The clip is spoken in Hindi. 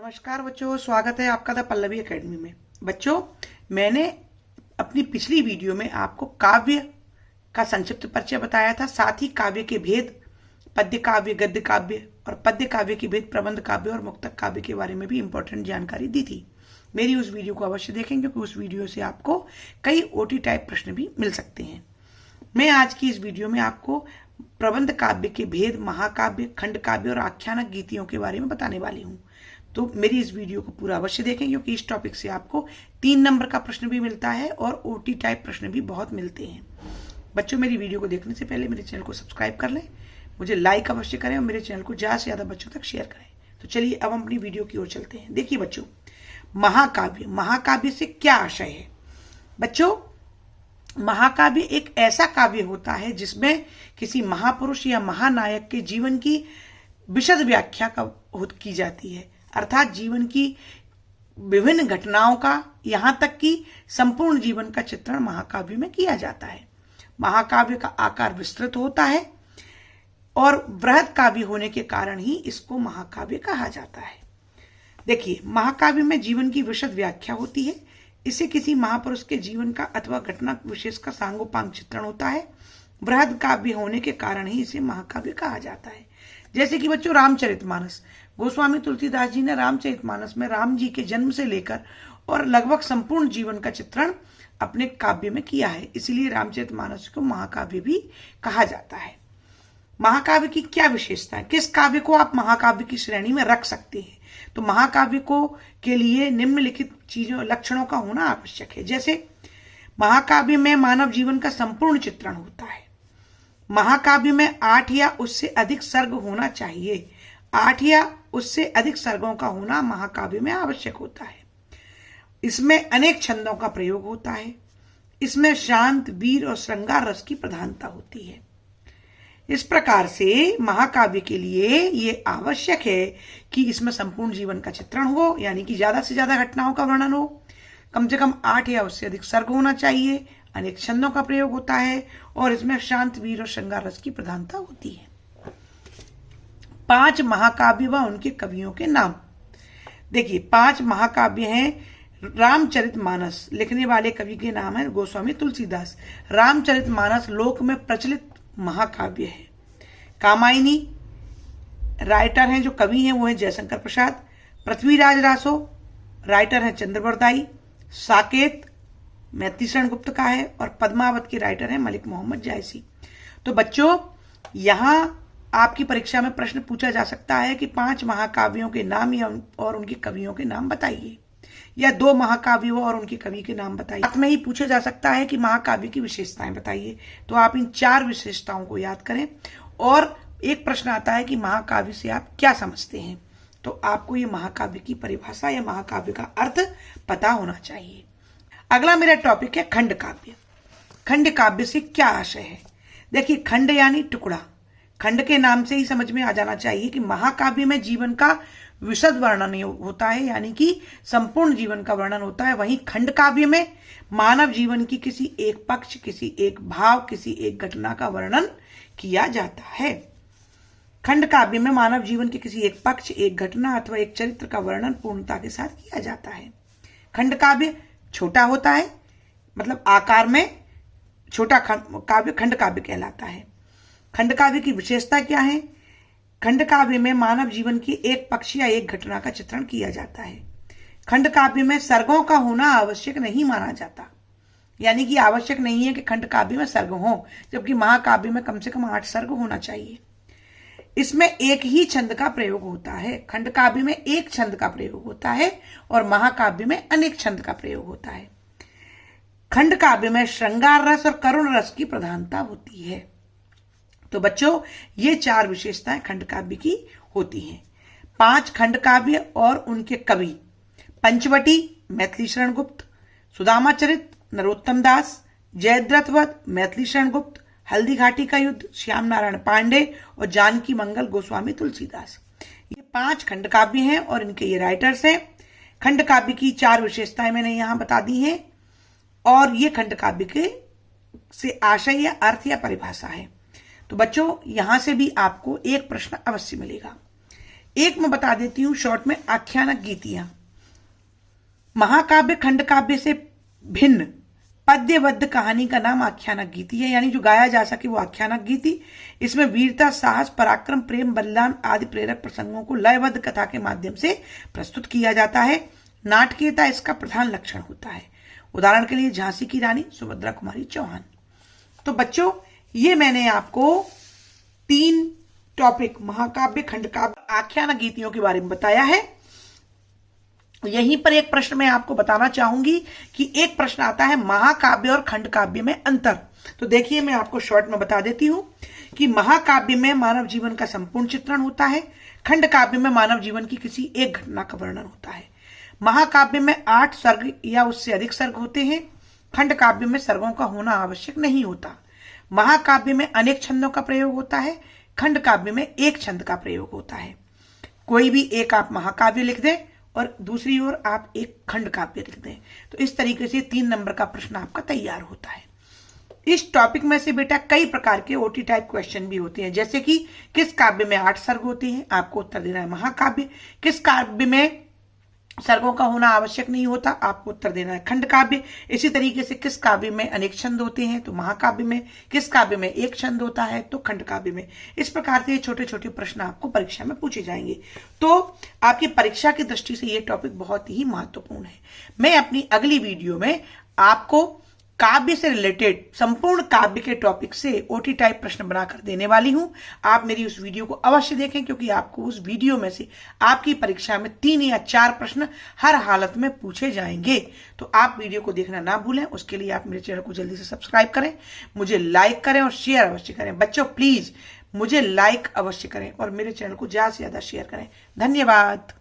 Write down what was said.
नमस्कार बच्चों, स्वागत है आपका द पल्लवी एकेडमी में। बच्चों, मैंने अपनी पिछली वीडियो में आपको काव्य का संक्षिप्त परिचय बताया था, साथ ही काव्य के भेद, पद्य काव्य, गद्य काव्य और पद्य काव्य के भेद, प्रबंध काव्य और मुक्तक काव्य के बारे में भी इंपॉर्टेंट जानकारी दी थी। मेरी उस वीडियो को अवश्य देखें क्योंकि उस वीडियो से आपको कई ओटी टाइप प्रश्न भी मिल सकते हैं। मैं आज की इस वीडियो में आपको प्रबंध काव्य के भेद, महाकाव्य, खंड काव्य और आख्यानक गीतियों के बारे में बताने वाली हूँ। तो मेरी इस वीडियो को पूरा अवश्य देखें क्योंकि इस टॉपिक से आपको 3 नंबर का प्रश्न भी मिलता है और ओटी टाइप प्रश्न भी बहुत मिलते हैं। बच्चों, मेरी वीडियो को देखने से पहले मेरे चैनल को सब्सक्राइब कर लें, मुझे लाइक अवश्य करें और मेरे चैनल को ज्यादा से ज्यादा बच्चों तक शेयर करें। तो चलिए अब हम अपनी वीडियो की ओर चलते हैं। देखिए बच्चों, महाकाव्य, महाकाव्य से क्या आशय है? बच्चों, महाकाव्य एक ऐसा काव्य होता है जिसमें किसी महापुरुष या महानायक के जीवन की विशद व्याख्या की जाती है, अर्थात जीवन की विभिन्न घटनाओं का, यहां तक कि संपूर्ण जीवन का चित्रण महाकाव्य में किया जाता है। महाकाव्य का आकार विस्तृत होता है और वृहद काव्य होने के कारण ही इसको महाकाव्य कहा जाता है। देखिए, महाकाव्य में जीवन की विशद व्याख्या होती है। इसे किसी महापुरुष के जीवन का अथवा घटना विशेष का सांगोपांग चित्रण होता है। वृहद काव्य होने के कारण ही इसे महाकाव्य कहा जाता है। जैसे कि बच्चों, रामचरितमानस, गोस्वामी तुलसीदास जी ने रामचरितमानस में राम जी के जन्म से लेकर और लगभग संपूर्ण जीवन का चित्रण अपने काव्य में किया है, इसीलिए रामचरितमानस को महाकाव्य भी कहा जाता है। महाकाव्य की क्या विशेषता है? किस काव्य को आप महाकाव्य की श्रेणी में रख सकते हैं? तो महाकाव्य को के लिए निम्नलिखित चीजों, लक्षणों का होना आवश्यक है। जैसे महाकाव्य में मानव जीवन का संपूर्ण चित्रण होता है। महाकाव्य में 8 या उससे अधिक सर्ग होना चाहिए। 8 या उससे अधिक सर्गों का होना महाकाव्य में आवश्यक होता है। इसमें अनेक छंदों का प्रयोग होता है। इसमें शांत, वीर और श्रृंगार रस की प्रधानता होती है। इस प्रकार से महाकाव्य के लिए ये आवश्यक है कि इसमें संपूर्ण जीवन का चित्रण हो, यानी कि ज्यादा से ज्यादा घटनाओं का वर्णन हो, कम से कम 8 या उससे अधिक सर्ग होना चाहिए, अनेक छंदों का प्रयोग होता है और इसमें शांत, वीर और श्रृंगार रस की प्रधानता होती है। 5 महाकाव्य व उनके कवियों के नाम। देखिए, 5 महाकाव्य हैं। रामचरितमानस, लिखने वाले कवि के नाम है गोस्वामी तुलसीदास। रामचरितमानस लोक में प्रचलित महाकाव्य है। कामायनी, राइटर हैं जो कवि हैं वो है जयशंकर प्रसाद। पृथ्वीराज रासो, राइटर हैं चंद्रबरदाई। साकेत मैथिलीशरण गुप्त का है और पद्मावत के राइटर हैं मलिक मोहम्मद जायसी। तो बच्चों, यहां आपकी परीक्षा में प्रश्न पूछा जा सकता है कि 5 महाकाव्यों के नाम या और उनके कवियों के नाम बताइए, या 2 महाकाव्यों और उनके कवि के नाम बताइए। साथ में ही पूछा जा सकता है कि महाकाव्य की विशेषताएं बताइए। तो आप इन 4 विशेषताओं को याद करें। और एक प्रश्न आता है कि महाकाव्य से आप क्या समझते हैं, तो आपको ये महाकाव्य की परिभाषा या महाकाव्य का अर्थ पता होना चाहिए। अगला मेरा टॉपिक है खंड काव्य। खंड काव्य से क्या आशय है? देखिए, खंड यानी टुकड़ा। खंड के नाम से ही समझ में आ जाना चाहिए कि महाकाव्य में जीवन का विशद वर्णन होता है, यानी कि संपूर्ण जीवन का वर्णन होता है। वहीं खंड काव्य में मानव जीवन की किसी एक पक्ष, किसी एक भाव, किसी एक घटना का वर्णन किया जाता है। खंड काव्य में मानव जीवन के किसी एक पक्ष, एक घटना अथवा एक चरित्र का वर्णन पूर्णता के साथ किया जाता है। खंड काव्य छोटा होता है, मतलब आकार में छोटा काव्य खंड काव्य कहलाता है। खंड काव्य की विशेषता क्या है? खंड काव्य में मानव जीवन की एक पक्ष या एक घटना का चित्रण किया जाता है। खंड काव्य में सर्गों का होना आवश्यक नहीं माना जाता, यानी कि आवश्यक नहीं है कि खंड काव्य में सर्ग हो, जबकि महाकाव्य में कम से कम 8 सर्ग होना चाहिए। इसमें एक ही छंद का प्रयोग होता है। खंड काव्य में एक छंद का प्रयोग होता है और महाकाव्य में अनेक छंद का प्रयोग होता है। खंड काव्य में श्रृंगार रस और करुण रस की प्रधानता होती है। तो बच्चों, ये 4 विशेषताएं खंड काव्य की होती हैं। 5 खंड काव्य और उनके कवि: पंचवटी मैथिलीशरण गुप्त, सुदामाचरित नरोत्तम दास, जयद्रथ वध मैथिलीशरण गुप्त, हल्दी घाटी का युद्ध श्याम नारायण पांडे और जानकी मंगल गोस्वामी तुलसीदास। ये 5 खंड काव्य हैं और इनके ये राइटर्स हैं। खंड काव्य की 4 विशेषताएं मैंने यहां बता दी हैं और ये खंड काव्य के से आशय या अर्थ या परिभाषा है। तो बच्चों, यहां से भी आपको एक प्रश्न अवश्य मिलेगा एक मैं बता देती हूं शॉर्ट में, आख्यानक गीतियां। महाकाव्य खंड काव्य से भिन्न पद्यबद्ध कहानी का नाम आख्यानक गीति है, यानी जो गाया जा सके वो आख्यानक गीति। इसमें वीरता, साहस, पराक्रम, प्रेम, बलिदान आदि प्रेरक प्रसंगों को लयबद्ध कथा के माध्यम से प्रस्तुत किया जाता है। नाटकीयता इसका प्रधान लक्षण होता है। उदाहरण के लिए झांसी की रानी सुभद्रा कुमारी चौहान। तो बच्चों, ये मैंने आपको 3 टॉपिक महाकाव्य, खंड काव्य, आख्यानक गीतियों के बारे में बताया है। यहीं पर एक प्रश्न मैं आपको बताना चाहूंगी कि एक प्रश्न आता है महाकाव्य और खंड काव्य में अंतर। तो देखिए, मैं आपको शॉर्ट में बता देती हूं कि महाकाव्य में मानव जीवन का संपूर्ण चित्रण होता है, खंड काव्य में मानव जीवन की किसी एक घटना का वर्णन होता है। महाकाव्य में 8 सर्ग या उससे अधिक सर्ग होते हैं, खंड काव्य में सर्गों का होना आवश्यक नहीं होता। महाकाव्य में अनेक छंदों का प्रयोग होता है, खंड काव्य में एक छंद का प्रयोग होता है। कोई भी एक आप महाकाव्य लिख दें और दूसरी ओर आप एक खंड काव्य लिख दें, तो इस तरीके से 3 नंबर का प्रश्न आपका तैयार होता है। इस टॉपिक में से बेटा कई प्रकार के ओटी टाइप क्वेश्चन भी होते हैं, जैसे कि किस काव्य में 8 सर्ग होते हैं, आपको उत्तर देना है महाकाव्य। किस काव्य में सर्गों का होना आवश्यक नहीं होता, आपको उत्तर देना है खंड काव्य। इसी तरीके से किस काव्य में अनेक छंद होते हैं, तो महाकाव्य में। किस काव्य में एक छंद होता है, तो खंड काव्य में। इस प्रकार से छोटे छोटे प्रश्न आपको परीक्षा में पूछे जाएंगे। तो आपकी परीक्षा की दृष्टि से ये टॉपिक बहुत ही महत्वपूर्ण है। मैं अपनी अगली वीडियो में आपको काव्य से रिलेटेड संपूर्ण काव्य के टॉपिक से ओटी टाइप प्रश्न बनाकर देने वाली हूं। आप मेरी उस वीडियो को अवश्य देखें, क्योंकि आपको उस वीडियो में से आपकी परीक्षा में 3 या 4 प्रश्न हर हालत में पूछे जाएंगे। तो आप वीडियो को देखना ना भूलें। उसके लिए आप मेरे चैनल को जल्दी से सब्सक्राइब करें, मुझे लाइक करें और शेयर अवश्य करें। बच्चों प्लीज मुझे लाइक अवश्य करें और मेरे चैनल को ज्यादा से ज्यादा शेयर करें। धन्यवाद।